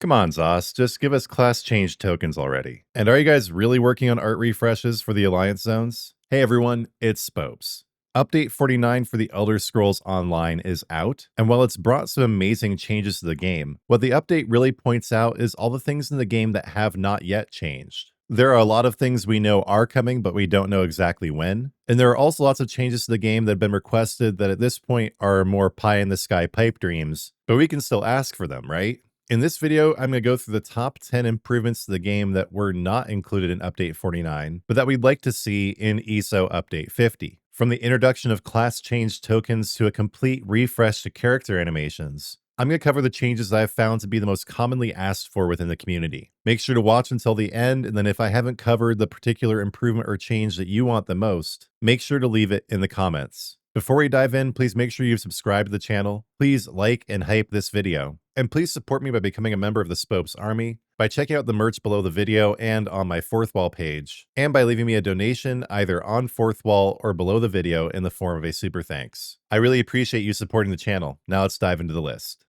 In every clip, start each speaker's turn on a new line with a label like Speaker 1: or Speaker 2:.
Speaker 1: Come on, Zos, just give us class change tokens already. And are you guys really working on art refreshes for the Alliance zones? Hey everyone, it's Spopes. Update 49 for the Elder Scrolls Online is out, and while it's brought some amazing changes to the game, what the update really points out is all the things in the game that have not yet changed. There are a lot of things we know are coming, but we don't know exactly when. And there are also lots of changes to the game that have been requested that at this point are more pie-in-the-sky pipe dreams, but we can still ask for them, right? In this video, I'm going to go through the top 10 improvements to the game that were not included in Update 49, but that we'd like to see in ESO Update 50. From the introduction of class change tokens to a complete refresh to character animations, I'm going to cover the changes that I've found to be the most commonly asked for within the community. Make sure to watch until the end, and then if I haven't covered the particular improvement or change that you want the most, make sure to leave it in the comments. Before we dive in, please make sure you subscribe to the channel. Please like and hype this video. And please support me by becoming a member of the Spopes Army, by checking out the merch below the video and on my 4th Wall page, and by leaving me a donation either on 4th Wall or below the video in the form of a super thanks. I really appreciate you supporting the channel. Now let's dive into the list.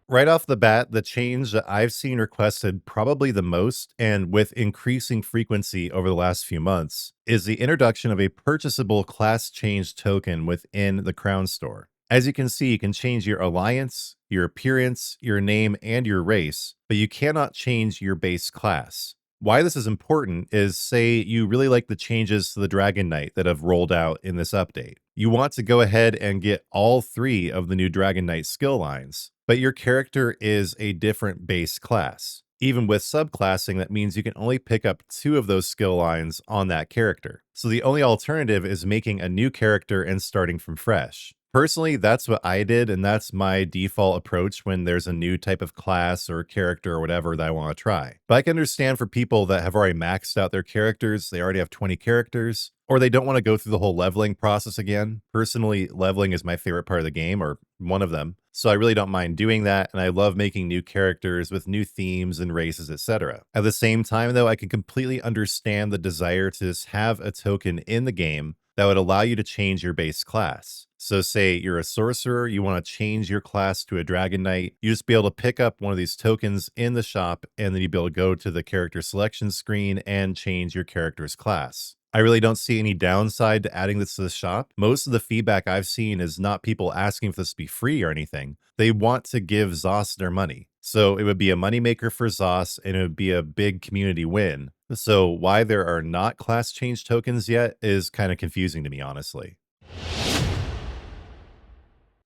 Speaker 1: Right off the bat, the change that I've seen requested probably the most, and with increasing frequency over the last few months, is the introduction of a purchasable class change token within the Crown Store. As you can see, you can change your alliance, your appearance, your name, and your race, but you cannot change your base class. Why this is important is, say you really like the changes to the Dragon Knight that have rolled out in this update. You want to go ahead and get all 3 of the new Dragon Knight skill lines, but your character is a different base class. Even with subclassing, that means you can only pick up 2 of those skill lines on that character. So the only alternative is making a new character and starting from fresh. Personally, that's what I did, and that's my default approach when there's a new type of class or character or whatever that I want to try. But I can understand for people that have already maxed out their characters, they already have 20 characters, or they don't want to go through the whole leveling process again. Personally, leveling is my favorite part of the game, or one of them. So I really don't mind doing that, and I love making new characters with new themes and races, etc. At the same time, though, I can completely understand the desire to just have a token in the game that would allow you to change your base class. So say you're a sorcerer, you want to change your class to a Dragon Knight, you just be able to pick up one of these tokens in the shop, and then you'd be able to go to the character selection screen and change your character's class. I really don't see any downside to adding this to the shop. Most of the feedback I've seen is not people asking for this to be free or anything. They want to give Zos their money. So it would be a moneymaker for Zos, and it would be a big community win. So why there are not class change tokens yet is kind of confusing to me, honestly.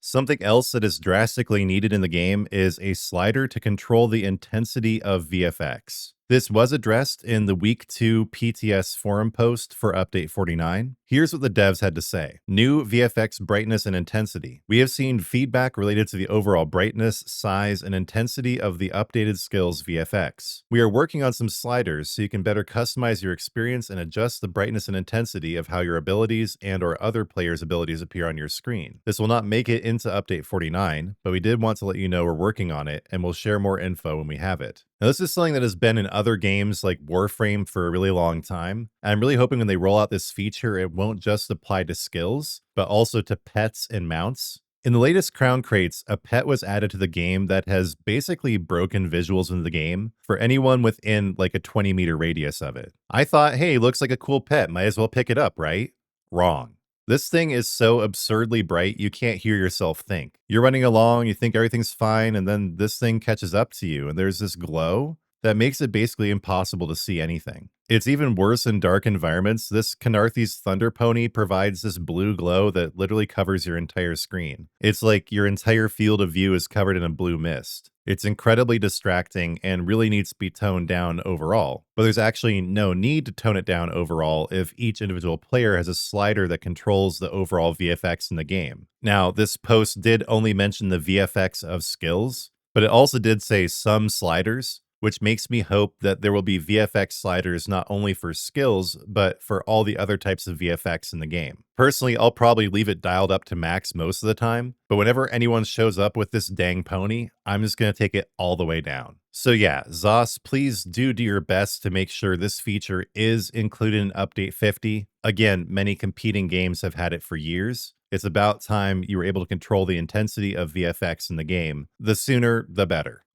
Speaker 1: Something else that is drastically needed in the game is a slider to control the intensity of VFX. This was addressed in the Week 2 PTS forum post for Update 49. Here's what the devs had to say. New VFX brightness and intensity. We have seen feedback related to the overall brightness, size, and intensity of the updated skills VFX. We are working on some sliders so you can better customize your experience and adjust the brightness and intensity of how your abilities and/or other players' abilities appear on your screen. This will not make it into Update 49, but we did want to let you know we're working on it, and we'll share more info when we have it. Now, this is something that has been in other games like Warframe for a really long time. And I'm really hoping when they roll out this feature, it won't just apply to skills, but also to pets and mounts. In the latest Crown Crates, a pet was added to the game that has basically broken visuals in the game for anyone within like a 20-meter radius of it. I thought, hey, looks like a cool pet, might as well pick it up, right? Wrong. This thing is so absurdly bright, you can't hear yourself think. You're running along, you think everything's fine, and then this thing catches up to you, and there's this glow that makes it basically impossible to see anything. It's even worse in dark environments. This Canarthy's Thunder Pony provides this blue glow that literally covers your entire screen. It's like your entire field of view is covered in a blue mist. It's incredibly distracting and really needs to be toned down overall. But there's actually no need to tone it down overall if each individual player has a slider that controls the overall VFX in the game. Now, this post did only mention the VFX of skills, but it also did say some sliders, which makes me hope that there will be VFX sliders not only for skills, but for all the other types of VFX in the game. Personally, I'll probably leave it dialed up to max most of the time, but whenever anyone shows up with this dang pony, I'm just going to take it all the way down. So yeah, Zos, please do your best to make sure this feature is included in Update 50. Again, many competing games have had it for years. It's about time you were able to control the intensity of VFX in the game. The sooner, the better.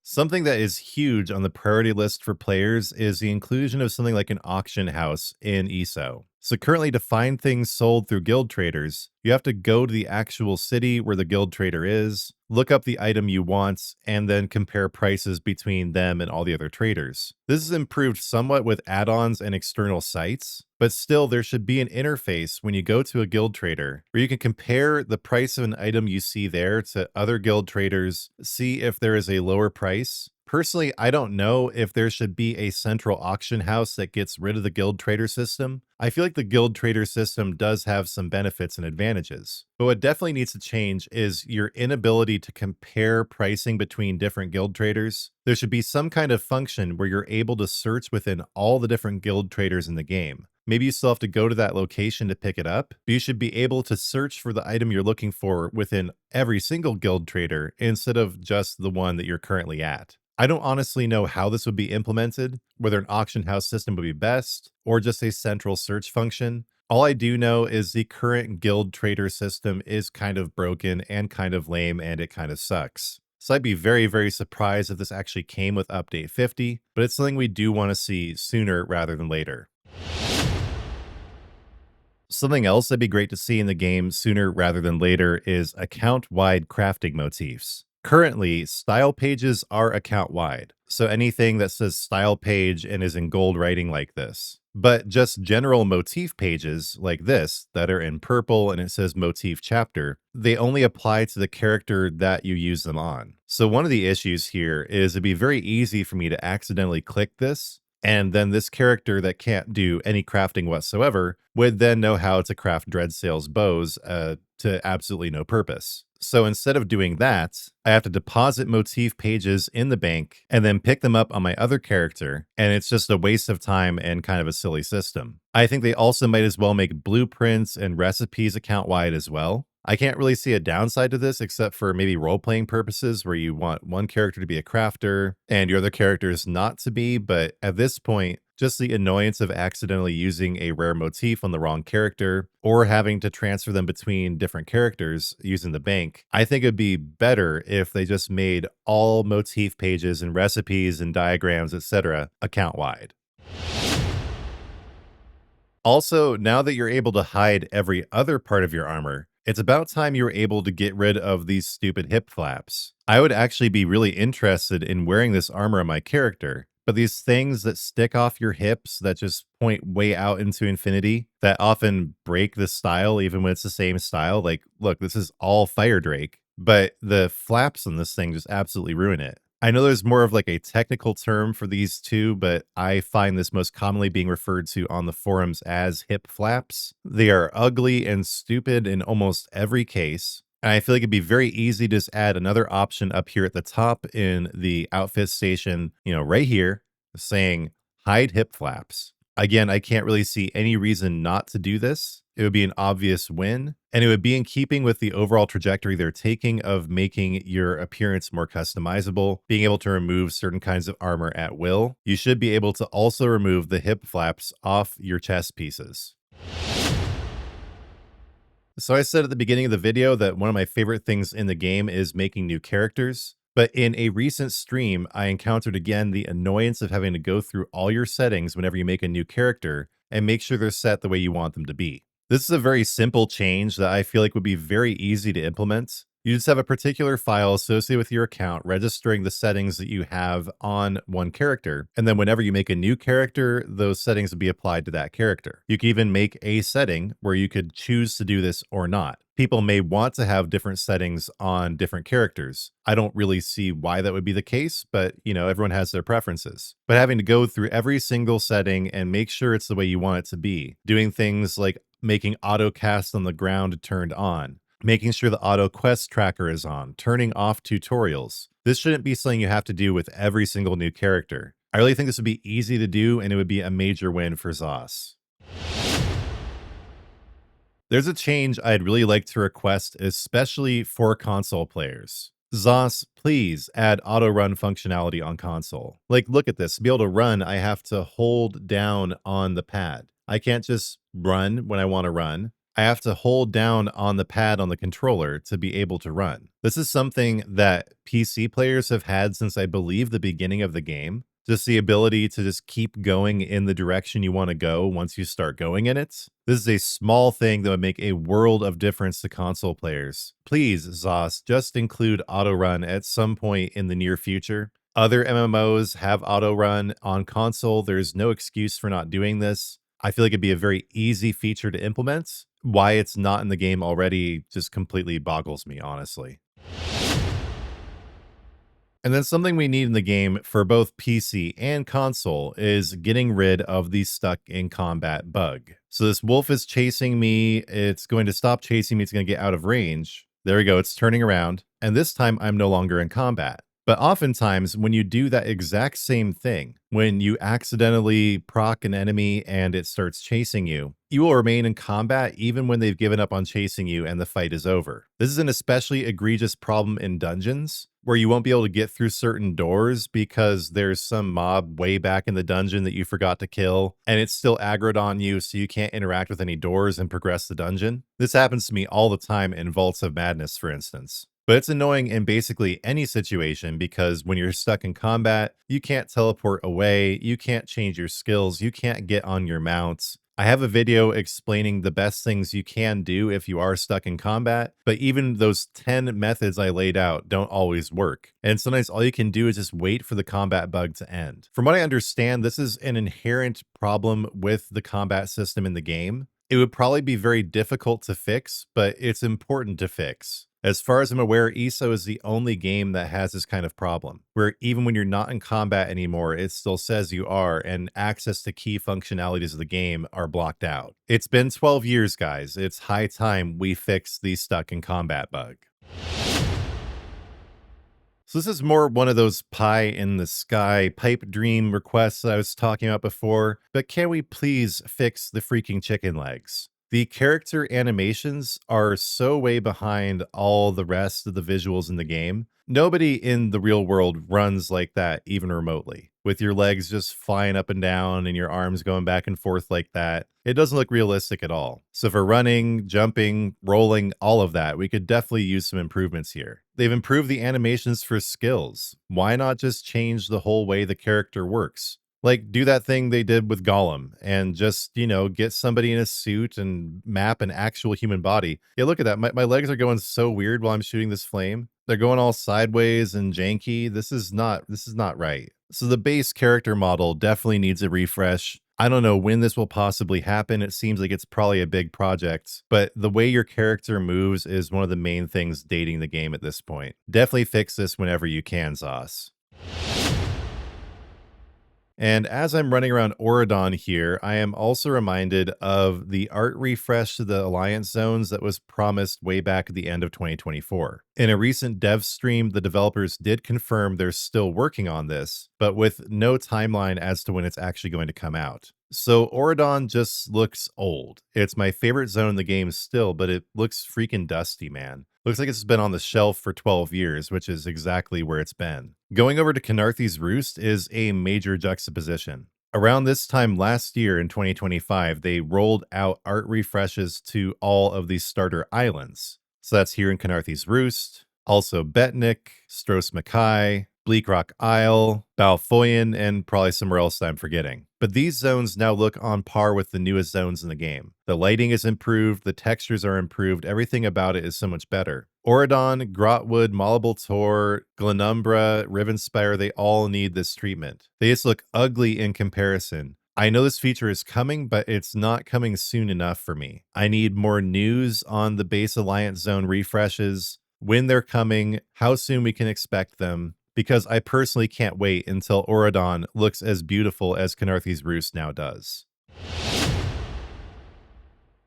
Speaker 1: Something that is huge on the priority list for players is the inclusion of something like an auction house in ESO. So currently, to find things sold through guild traders, you have to go to the actual city where the guild trader is, look up the item you want, and then compare prices between them and all the other traders. This is improved somewhat with add-ons and external sites, but still there should be an interface when you go to a guild trader where you can compare the price of an item you see there to other guild traders, see if there is a lower price. Personally, I don't know if there should be a central auction house that gets rid of the guild trader system. I feel like the guild trader system does have some benefits and advantages. But what definitely needs to change is your inability to compare pricing between different guild traders. There should be some kind of function where you're able to search within all the different guild traders in the game. Maybe you still have to go to that location to pick it up, but you should be able to search for the item you're looking for within every single guild trader instead of just the one that you're currently at. I don't honestly know how this would be implemented, whether an auction house system would be best or just a central search function. All I do know is the current guild trader system is kind of broken and kind of lame, and it kind of sucks. So I'd be very, very surprised if this actually came with update 50, but it's something we do want to see sooner rather than later. Something else that'd be great to see in the game sooner rather than later is account-wide crafting motifs. Currently, style pages are account-wide, so anything that says style page and is in gold writing like this. But just general motif pages like this that are in purple and it says motif chapter, they only apply to the character that you use them on. So one of the issues here is it'd be very easy for me to accidentally click this, and then this character that can't do any crafting whatsoever would then know how to craft Dreadsail's bows to absolutely no purpose. So instead of doing that, I have to deposit motif pages in the bank and then pick them up on my other character, and it's just a waste of time and kind of a silly system. I think they also might as well make blueprints and recipes account-wide as well. I can't really see a downside to this except for maybe role-playing purposes where you want one character to be a crafter and your other characters not to be, but at this point, just the annoyance of accidentally using a rare motif on the wrong character or having to transfer them between different characters using the bank, I think it'd be better if they just made all motif pages and recipes and diagrams, etc. account-wide. Also, now that you're able to hide every other part of your armor, it's about time you were able to get rid of these stupid hip flaps. I would actually be really interested in wearing this armor on my character, but these things that stick off your hips that just point way out into infinity, that often break the style even when it's the same style. Like, look, this is all Fire Drake, but the flaps on this thing just absolutely ruin it. I know there's more of like a technical term for these two, but I find this most commonly being referred to on the forums as hip flaps. They are ugly and stupid in almost every case. And I feel like it'd be very easy to just add another option up here at the top in the outfit station, right here, saying hide hip flaps. Again, I can't really see any reason not to do this. It would be an obvious win, and it would be in keeping with the overall trajectory they're taking of making your appearance more customizable, being able to remove certain kinds of armor at will. You should be able to also remove the hip flaps off your chest pieces. So I said at the beginning of the video that one of my favorite things in the game is making new characters. But in a recent stream, I encountered again the annoyance of having to go through all your settings whenever you make a new character and make sure they're set the way you want them to be. This is a very simple change that I feel like would be very easy to implement. You just have a particular file associated with your account registering the settings that you have on one character. And then whenever you make a new character, those settings would be applied to that character. You can even make a setting where you could choose to do this or not. People may want to have different settings on different characters. I don't really see why that would be the case, but everyone has their preferences. But having to go through every single setting and make sure it's the way you want it to be, doing things like making auto cast on the ground turned on, making sure the auto quest tracker is on, turning off tutorials. This shouldn't be something you have to do with every single new character. I really think this would be easy to do, and it would be a major win for ZOS. There's a change I'd really like to request, especially for console players. ZOS, please add auto run functionality on console. Like, look at this. To be able to run, I have to hold down on the pad. I can't just run when I want to run. I have to hold down on the pad on the controller to be able to run. This is something that PC players have had since I believe the beginning of the game. Just the ability to just keep going in the direction you want to go once you start going in it. This is a small thing that would make a world of difference to console players. Please, Zos, just include auto run at some point in the near future. Other MMOs have auto run on console. There's no excuse for not doing this. I feel like it'd be a very easy feature to implement. Why it's not in the game already just completely boggles me, honestly. And then something we need in the game for both PC and console is getting rid of the stuck in combat bug. So this wolf is chasing me. It's going to stop chasing me. It's going to get out of range. There we go. It's turning around. And this time I'm no longer in combat. But oftentimes, when you do that exact same thing, when you accidentally proc an enemy and it starts chasing you, you will remain in combat even when they've given up on chasing you and the fight is over. This is an especially egregious problem in dungeons, where you won't be able to get through certain doors because there's some mob way back in the dungeon that you forgot to kill, and it's still aggroed on you, so you can't interact with any doors and progress the dungeon. This happens to me all the time in Vaults of Madness, for instance. But it's annoying in basically any situation because when you're stuck in combat, you can't teleport away, you can't change your skills, you can't get on your mounts. I have a video explaining the best things you can do if you are stuck in combat, but even those 10 methods I laid out don't always work. And sometimes all you can do is just wait for the combat bug to end. From what I understand, this is an inherent problem with the combat system in the game. It would probably be very difficult to fix, but it's important to fix. As far as I'm aware, ESO is the only game that has this kind of problem, where even when you're not in combat anymore, it still says you are, and access to key functionalities of the game are blocked out. It's been 12 years, guys. It's high time we fix the stuck in combat bug. So this is more one of those pie in the sky pipe dream requests that I was talking about before, but can we please fix the freaking chicken legs? The character animations are so way behind all the rest of the visuals in the game. Nobody in the real world runs like that, even remotely, with your legs just flying up and down and your arms going back and forth like that. It doesn't look realistic at all. So for running, jumping, rolling, all of that, we could definitely use some improvements here. They've improved the animations for skills. Why not just change the whole way the character works? Like, do that thing they did with Gollum and just, get somebody in a suit and map an actual human body. Yeah, look at that. My legs are going so weird while I'm shooting this flame. They're going all sideways and janky. This is not right. So the base character model definitely needs a refresh. I don't know when this will possibly happen. It seems like it's probably a big project, but the way your character moves is one of the main things dating the game at this point. Definitely fix this whenever you can, Zos. And as I'm running around Auradon here, I am also reminded of the art refresh to the Alliance zones that was promised way back at the end of 2024. In a recent dev stream, the developers did confirm they're still working on this, but with no timeline as to when it's actually going to come out. So Auradon just looks old. It's my favorite zone in the game still, but it looks freaking dusty, man. Looks like it's been on the shelf for 12 years, which is exactly where it's been. Going over to Canarthy's Roost is a major juxtaposition. Around this time last year in 2025, they rolled out art refreshes to all of these starter islands. So that's here in Canarthy's Roost, also Betnik, Stros Mackay, Bleak Rock Isle, Balfoyen, and probably somewhere else that I'm forgetting. But these zones now look on par with the newest zones in the game. The lighting is improved, the textures are improved, everything about it is so much better. Auradon, Grotwood, Malleable Tor, Glenumbra, Rivenspire, they all need this treatment. They just look ugly in comparison. I know this feature is coming, but it's not coming soon enough for me. I need more news on the base Alliance Zone refreshes, when they're coming, how soon we can expect them, because I personally can't wait until Auradon looks as beautiful as Canarthy's Roost now does.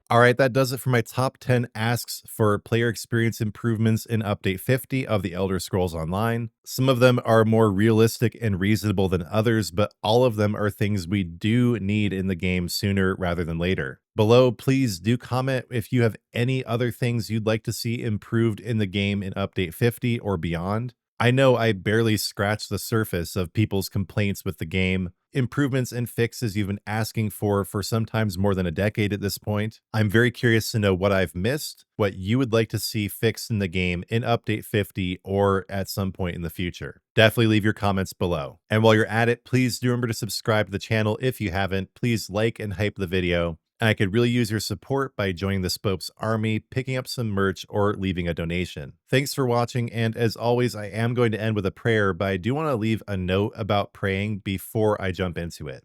Speaker 1: All right, that does it for my top 10 asks for player experience improvements in Update 50 of The Elder Scrolls Online. Some of them are more realistic and reasonable than others, but all of them are things we do need in the game sooner rather than later. Below, please do comment if you have any other things you'd like to see improved in the game in Update 50 or beyond. I know I barely scratched the surface of people's complaints with the game. improvements and fixes you've been asking for sometimes more than a decade at this point. I'm very curious to know what I've missed, what you would like to see fixed in the game in Update 50 or at some point in the future. Definitely leave your comments below. And while you're at it, please do remember to subscribe to the channel if you haven't. Please like and hype the video. And I could really use your support by joining the Spopes army, picking up some merch, or leaving a donation. Thanks for watching, and as always, I am going to end with a prayer, but I do want to leave a note about praying before I jump into it.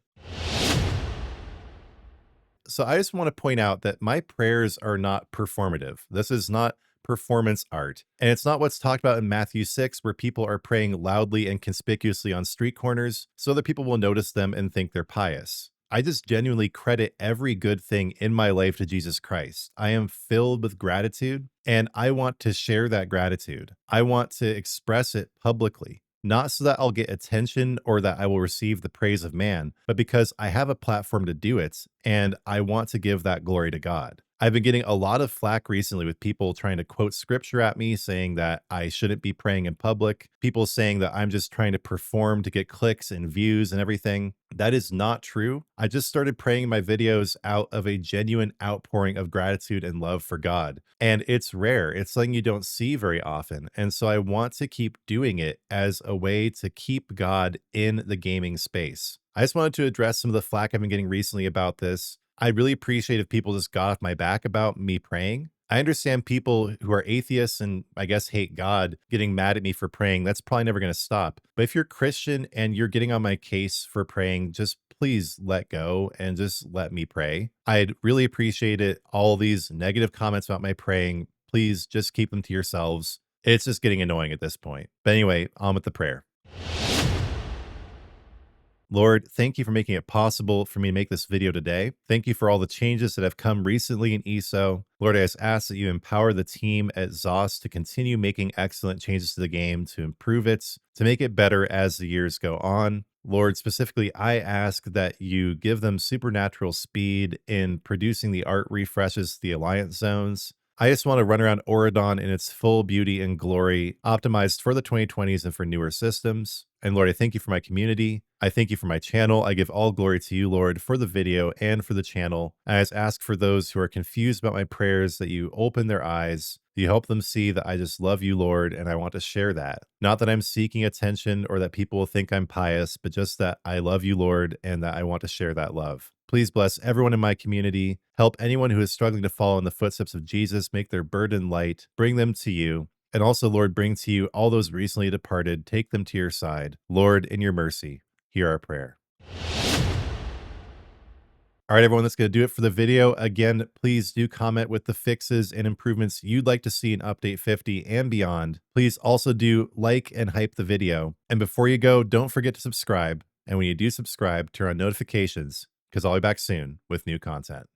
Speaker 1: So I just want to point out that my prayers are not performative. This is not performance art. And it's not what's talked about in Matthew 6, where people are praying loudly and conspicuously on street corners so that people will notice them and think they're pious. I just genuinely credit every good thing in my life to Jesus Christ. I am filled with gratitude, and I want to share that gratitude. I want to express it publicly. Not so that I'll get attention or that I will receive the praise of man, but because I have a platform to do it, and I want to give that glory to God. I've been getting a lot of flack recently with people trying to quote scripture at me, saying that I shouldn't be praying in public, people saying that I'm just trying to perform to get clicks and views and everything. That is not true. I just started praying my videos out of a genuine outpouring of gratitude and love for God. And it's rare. It's something you don't see very often. And so I want to keep doing it as a way to keep God in the gaming space. I just wanted to address some of the flack I've been getting recently about this. I'd really appreciate if people just got off my back about me praying. I understand people who are atheists and I guess hate God getting mad at me for praying. That's probably never going to stop. But if you're Christian and you're getting on my case for praying, just please let go and just let me pray. I'd really appreciate it. All these negative comments about my praying, please just keep them to yourselves. It's just getting annoying at this point. But anyway, on with the prayer. Lord, thank you for making it possible for me to make this video today. Thank you for all the changes that have come recently in ESO. Lord, I just ask that you empower the team at ZOS to continue making excellent changes to the game, to improve it, to make it better as the years go on. Lord, specifically, I ask that you give them supernatural speed in producing the art refreshes to the Alliance zones. I just want to run around Auradon in its full beauty and glory, optimized for the 2020s and for newer systems. And Lord, I thank you for my community. I thank you for my channel. I give all glory to you, Lord, for the video and for the channel. I just ask for those who are confused about my prayers that you open their eyes. You help them see that I just love you, Lord, and I want to share that. Not that I'm seeking attention or that people will think I'm pious, but just that I love you, Lord, and that I want to share that love. Please bless everyone in my community. Help anyone who is struggling to follow in the footsteps of Jesus, make their burden light, bring them to you. And also, Lord, bring to you all those recently departed, take them to your side. Lord, in your mercy, hear our prayer. All right, everyone, that's going to do it for the video. Again, please do comment with the fixes and improvements you'd like to see in Update 50 and beyond. Please also do like and hype the video. And before you go, don't forget to subscribe. And when you do subscribe, turn on notifications because I'll be back soon with new content.